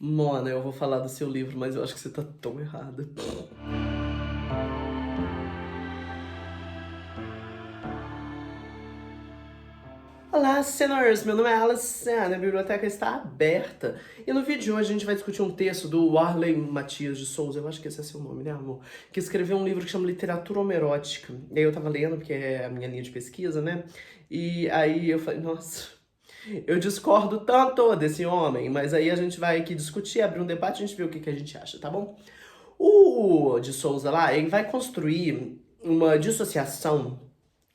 Mona, eu vou falar do seu livro, mas eu acho que você tá tão errada. Olá, senhores! Meu nome é Alessandra, a biblioteca está aberta. E no vídeo de hoje a gente vai discutir um texto do Warley Matias de Souza, eu acho que esse é seu nome, né, amor? Que escreveu um livro que chama Literatura Homerótica. E aí eu tava lendo, porque é a minha linha de pesquisa, né? E aí eu falei, nossa, eu discordo tanto desse homem, mas aí a gente vai aqui discutir, abrir um debate e a gente vê o que a gente acha, tá bom? O de Souza lá, ele vai construir uma dissociação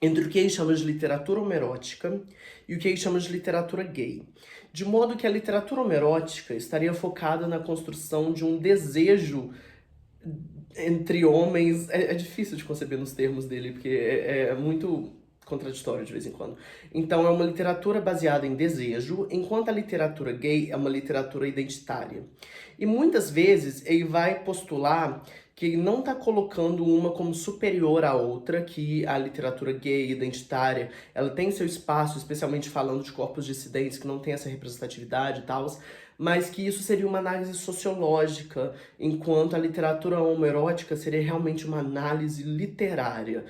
entre o que ele chama de literatura homerótica e o que ele chama de literatura gay. De modo que a literatura homerótica estaria focada na construção de um desejo entre homens. É difícil de conceber nos termos dele, porque é muito contraditório de vez em quando. Então é uma literatura baseada em desejo, enquanto a literatura gay é uma literatura identitária. E muitas vezes ele vai postular que ele não está colocando uma como superior à outra, que a literatura gay identitária, ela tem seu espaço, especialmente falando de corpos dissidentes que não tem essa representatividade e tal, mas que isso seria uma análise sociológica, enquanto a literatura homoerótica seria realmente uma análise literária.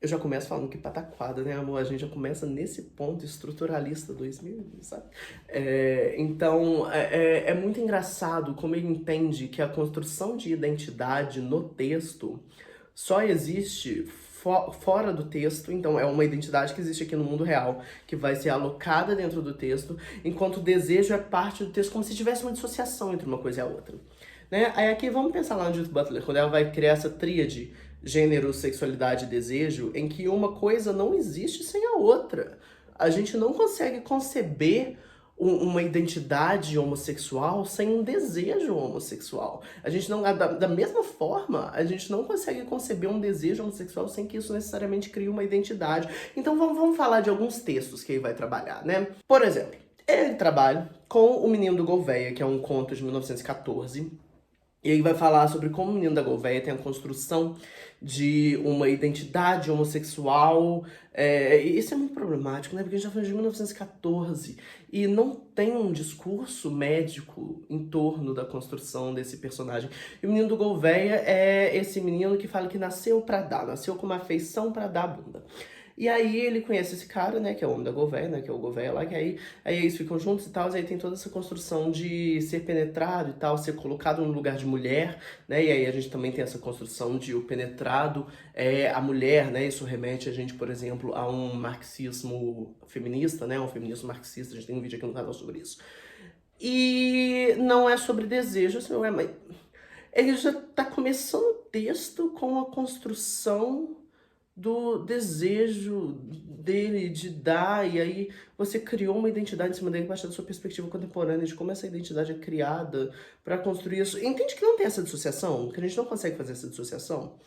Eu já começo falando que pataquada, né, amor? A gente já começa nesse ponto estruturalista 2000, sabe? Então, é muito engraçado como ele entende que a construção de identidade no texto só existe fora do texto, então é uma identidade que existe aqui no mundo real, que vai ser alocada dentro do texto, enquanto o desejo é parte do texto, como se tivesse uma dissociação entre uma coisa e a outra. Né? Aí aqui vamos pensar lá no Judith Butler, quando ela vai criar essa tríade gênero, sexualidade e desejo, em que uma coisa não existe sem a outra. A gente não consegue conceber uma identidade homossexual sem um desejo homossexual. A gente não, da mesma forma, a gente não consegue conceber um desejo homossexual sem que isso necessariamente crie uma identidade. Então vamos falar de alguns textos que ele vai trabalhar, né? Por exemplo, ele trabalha com O Menino do Gouveia, que é um conto de 1914, e aí vai falar sobre como o Menino da Gouveia tem a construção de uma identidade homossexual. E isso é muito problemático, né? Porque a gente tá falando de 1914 e não tem um discurso médico em torno da construção desse personagem. E o Menino do Gouveia é esse menino que fala que nasceu pra dar, nasceu com uma afeição pra dar a bunda. E aí ele conhece esse cara, né, que é o homem da Gouveia, né, que é o Gouveia lá, que aí eles ficam juntos e tal, e aí tem toda essa construção de ser penetrado e tal, ser colocado no lugar de mulher, né, e aí a gente também tem essa construção de o penetrado é a mulher, né, isso remete a gente, por exemplo, a um marxismo feminista, né, um feminismo marxista, a gente tem um vídeo aqui no canal sobre isso. E não é sobre desejo, assim, não é, mas ele já tá começando o texto com a construção do desejo dele de dar, e aí você criou uma identidade em cima dele a partir da sua perspectiva contemporânea, de como essa identidade é criada para construir isso. Entende que não tem essa dissociação? Que a gente não consegue fazer essa dissociação?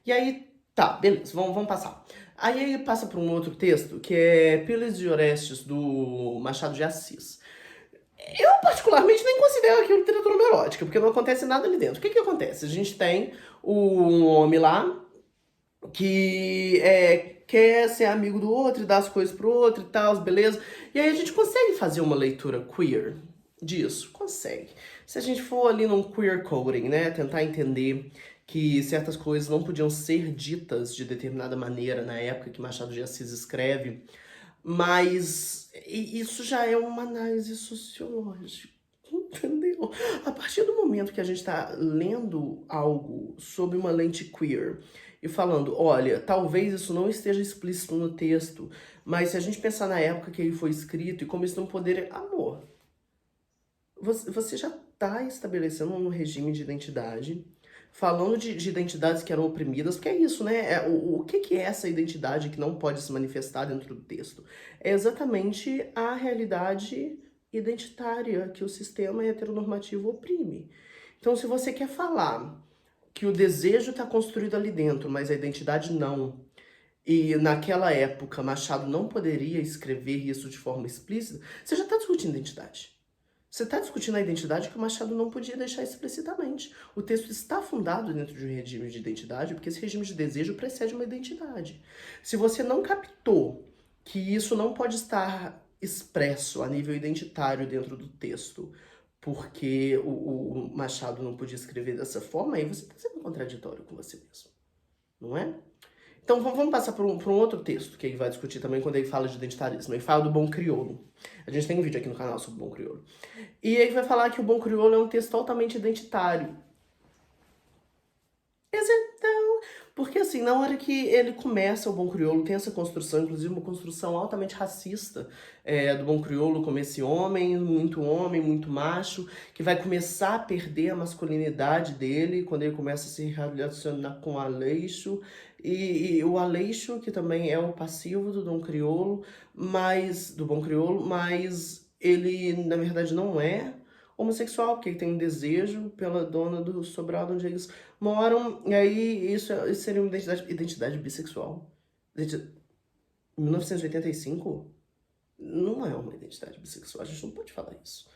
E aí, tá, beleza, vamos passar. Aí ele passa para um outro texto, que é Pílulas de Orestes, do Machado de Assis. Eu, particularmente, nem considero aquilo literatura homerótica, porque não acontece nada ali dentro. O que acontece? A gente tem um homem lá, que quer ser amigo do outro e dar as coisas pro outro e tal, beleza? E aí a gente consegue fazer uma leitura queer disso? Consegue. Se a gente for ali num queer coding, né, tentar entender que certas coisas não podiam ser ditas de determinada maneira na época que Machado de Assis escreve, mas isso já é uma análise sociológica. Entendeu? A partir do momento que a gente está lendo algo sob uma lente queer e falando, olha, talvez isso não esteja explícito no texto, mas se a gente pensar na época que ele foi escrito e como isso não poderia... Amor, você já está estabelecendo um regime de identidade, falando de identidades que eram oprimidas, porque é isso, né? O que é essa identidade que não pode se manifestar dentro do texto? É exatamente a realidade identitária que o sistema heteronormativo oprime. Então, se você quer falar que o desejo está construído ali dentro, mas a identidade não, e naquela época Machado não poderia escrever isso de forma explícita, você já está discutindo identidade. Você está discutindo a identidade que o Machado não podia deixar explicitamente. O texto está fundado dentro de um regime de identidade, porque esse regime de desejo precede uma identidade. Se você não captou que isso não pode estar expresso a nível identitário dentro do texto, porque o Machado não podia escrever dessa forma, aí você está sendo contraditório com você mesmo, não é? Então vamos passar por um outro texto que ele vai discutir também quando ele fala de identitarismo. Ele fala do bom crioulo. A gente tem um vídeo aqui no canal sobre o bom crioulo. E ele vai falar que o bom crioulo é um texto altamente identitário. Então, porque assim, na hora que ele começa o Bom Crioulo, tem essa construção, inclusive uma construção altamente racista do Bom Crioulo como esse homem, muito macho, que vai começar a perder a masculinidade dele quando ele começa a se relacionar com o Aleixo, e o Aleixo, que também é o passivo do Dom Crioulo, do Bom Crioulo, mas ele, na verdade, não é homossexual, porque ele tem um desejo pela dona do sobrado onde eles moram, e aí isso seria uma identidade bissexual. 1985 não é uma identidade bissexual, a gente não pode falar isso.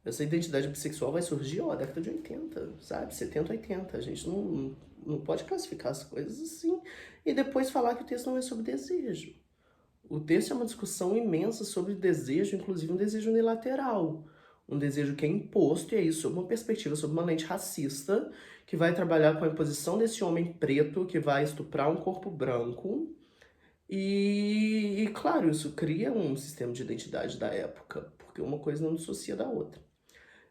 Essa identidade bissexual vai surgir, ó, década de 80, sabe? 70, 80. A gente não pode classificar as coisas assim e depois falar que o texto não é sobre desejo. O texto é uma discussão imensa sobre desejo, inclusive um desejo unilateral. Um desejo que é imposto, e é isso, sob uma perspectiva, sob uma lente racista, que vai trabalhar com a imposição desse homem preto, que vai estuprar um corpo branco. E claro, isso cria um sistema de identidade da época, porque uma coisa não dissocia da outra.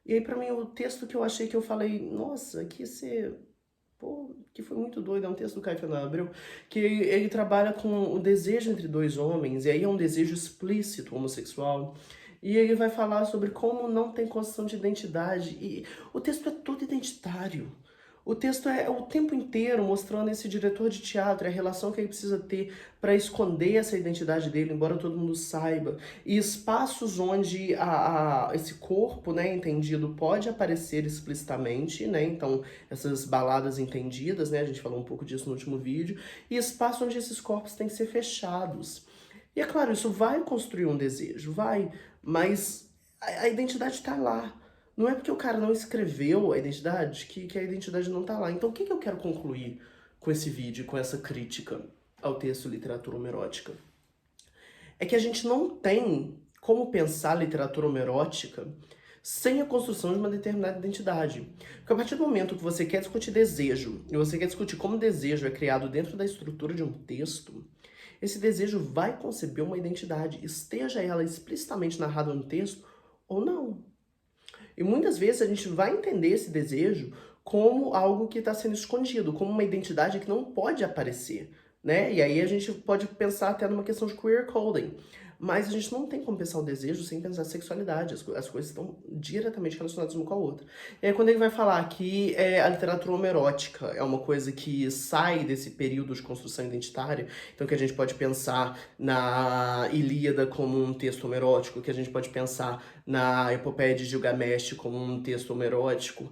E aí, pra mim, o texto que eu achei que eu falei, nossa, que você... Pô, que foi muito doido, é um texto do Caio Fernando Abreu, que ele trabalha com o desejo entre dois homens, e aí é um desejo explícito homossexual, e ele vai falar sobre como não tem construção de identidade, e o texto é todo identitário. O texto é o tempo inteiro mostrando esse diretor de teatro, a relação que ele precisa ter para esconder essa identidade dele, embora todo mundo saiba. E espaços onde esse corpo, né, entendido, pode aparecer explicitamente, né? Então, essas baladas entendidas, né? A gente falou um pouco disso no último vídeo. E espaços onde esses corpos têm que ser fechados. E é claro, isso vai construir um desejo, vai, mas a identidade está lá. Não é porque o cara não escreveu a identidade que a identidade não tá lá. Então o que eu quero concluir com esse vídeo, com essa crítica ao texto literatura homerótica? É que a gente não tem como pensar literatura homerótica sem a construção de uma determinada identidade. Porque a partir do momento que você quer discutir desejo, e você quer discutir como desejo é criado dentro da estrutura de um texto, esse desejo vai conceber uma identidade, esteja ela explicitamente narrada no texto ou não. E muitas vezes a gente vai entender esse desejo como algo que está sendo escondido, como uma identidade que não pode aparecer, né? E aí a gente pode pensar até numa questão de queer coding. Mas a gente não tem como pensar o desejo sem pensar a sexualidade. As coisas estão diretamente relacionadas uma com a outra. E aí quando ele vai falar que a literatura homerótica é uma coisa que sai desse período de construção identitária, então que a gente pode pensar na Ilíada como um texto homerótico, que a gente pode pensar na Epopeia de Gilgamesh como um texto homerótico,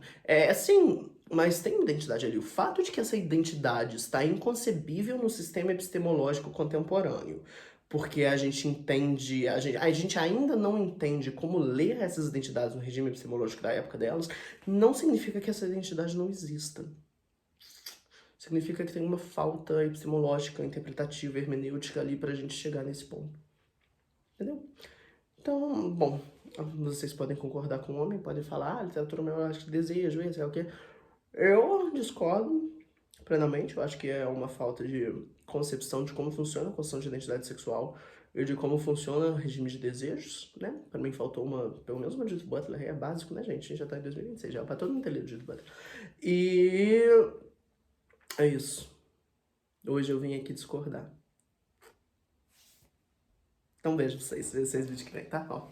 assim, mas tem identidade ali. O fato de que essa identidade está inconcebível no sistema epistemológico contemporâneo, porque a gente entende, a gente ainda não entende como ler essas identidades no regime epistemológico da época delas, não significa que essa identidade não exista. Significa que tem uma falta epistemológica, interpretativa, hermenêutica ali pra gente chegar nesse ponto. Entendeu? Então, bom, vocês podem concordar com o homem, podem falar, literatura homerótica, desejo, isso é o quê? Eu discordo plenamente, eu acho que é uma falta de concepção de como funciona a construção de identidade sexual e de como funciona o regime de desejos, né? Pra mim faltou pelo menos uma Judith Butler, é básico, né, gente? A gente já tá em 2026, já pra todo mundo ter lido Judith Butler. E é isso. Hoje eu vim aqui discordar. Então beijo pra vocês vídeos que vem, tá? Ó.